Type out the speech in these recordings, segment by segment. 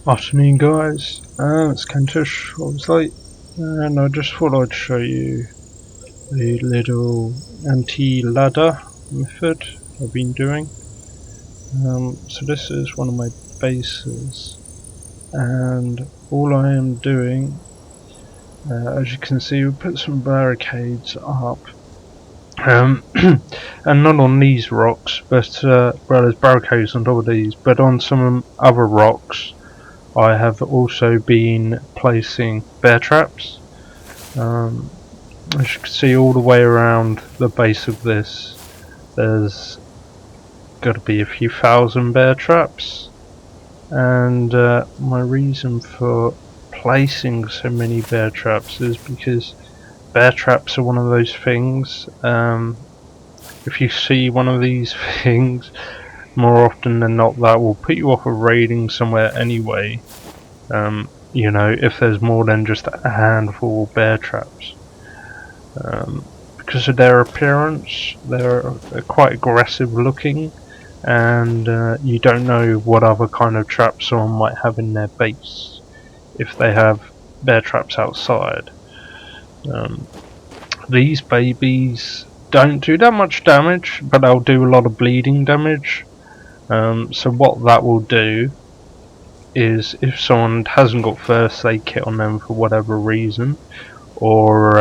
Afternoon guys, it's Kentish, obviously, and I just thought I'd show you the little anti-ladder method I've been doing. So this is one of my bases, and all I am doing, as you can see, we put some barricades up, and not on these rocks, but well, there's barricades on top of these, but on some other rocks I have also been placing bear traps. As you can see, all the way around the base of this, there's got to be a few thousand bear traps. And my reason for placing so many bear traps is because bear traps are one of those things. If you see one of these things, more often than not, that will put you off of raiding somewhere anyway. You know, if there's more than just a handful of bear traps. Because of their appearance, they're quite aggressive looking, and you don't know what other kind of traps someone might have in their base if they have bear traps outside. These babies don't do that much damage, but they'll do a lot of bleeding damage. So what that will do is, if someone hasn't got first aid kit on them for whatever reason, or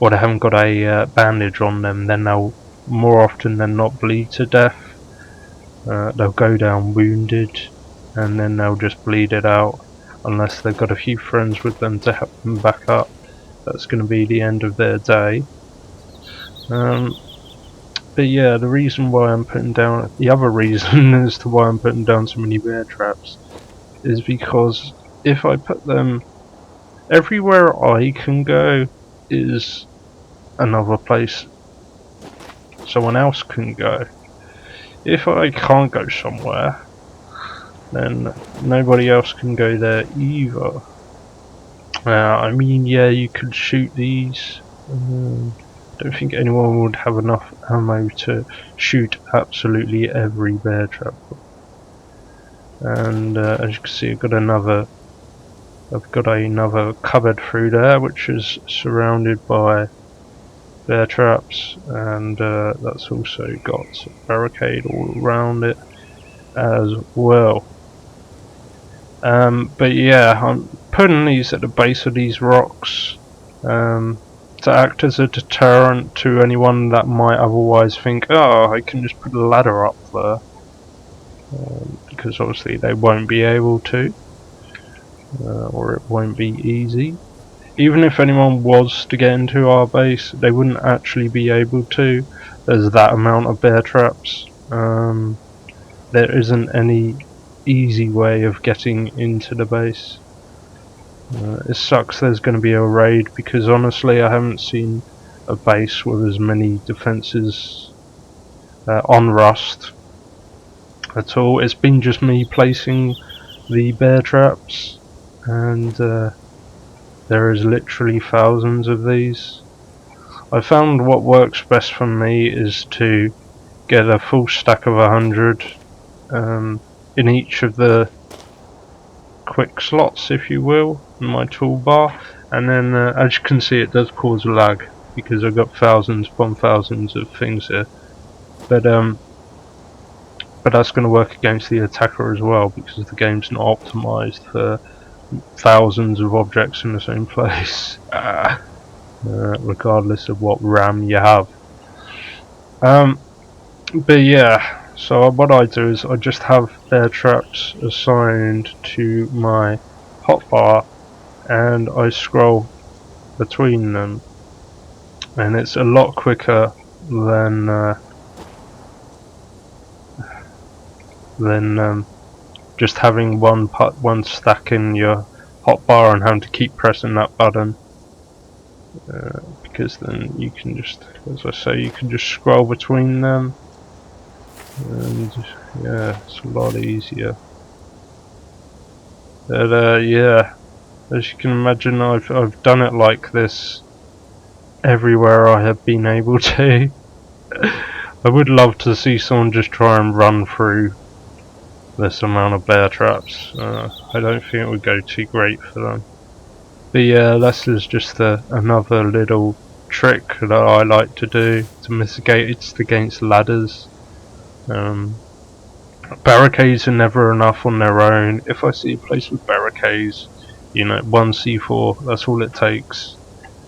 they haven't got a bandage on them, then they'll more often than not bleed to death. They'll go down wounded, and then they'll just bleed it out, unless they've got a few friends with them to help them back up. That's going to be the end of their day. But yeah, the reason why I'm putting down, the other reason as to why I'm putting down so many bear traps, is because if I put them everywhere I can go is another place someone else can go. If I can't go somewhere, then nobody else can go there either. I mean, yeah, you could shoot these. I don't think anyone would have enough ammo to shoot absolutely every bear trap. And as you can see, I've got another cupboard through there, which is surrounded by bear traps, and that's also got a barricade all around it as well. But yeah, I'm putting these at the base of these rocks to act as a deterrent to anyone that might otherwise think, oh, I can just put a ladder up there, because obviously they won't be able to, or it won't be easy. Even if anyone was to get into our base, they wouldn't actually be able to. There's that amount of bear traps. There isn't any easy way of getting into the base. It sucks there's going to be a raid, because honestly I haven't seen a base with as many defences on Rust at all. It's been just me placing the bear traps, and there is literally thousands of these. I found what works best for me is to get a full stack of 100 in each of the quick slots, if you will, in my toolbar, and then as you can see, it does cause lag because I've got thousands upon thousands of things here, but that's going to work against the attacker as well, because the game's not optimized for thousands of objects in the same place, regardless of what RAM you have. But yeah, so what I do is I just have bear traps assigned to my hotbar, and I scroll between them, and it's a lot quicker than just having one stack in your hotbar and having to keep pressing that button, because then you can just, as I say, you can just scroll between them, and yeah, it's a lot easier. But yeah, as you can imagine, I've done it like this everywhere I have been able to. I would love to see someone just try and run through this amount of bear traps. I don't think it would go too great for them. But yeah, this is just another little trick that I like to do to mitigate it against ladders. Barricades are never enough on their own. If I see a place with barricades, you know, one C4, that's all it takes,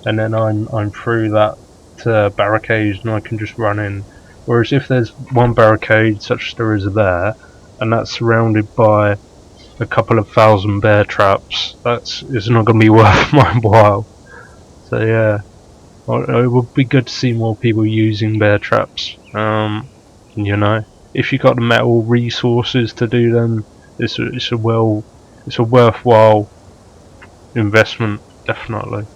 and then I'm through that barricade and I can just run in. Whereas if there's one barricade, such as there is there, and that's surrounded by a couple of thousand bear traps, it's not going to be worth my while. So yeah, it would be good to see more people using bear traps. You know, if you got the metal resources to do them, it's a worthwhile investment, definitely.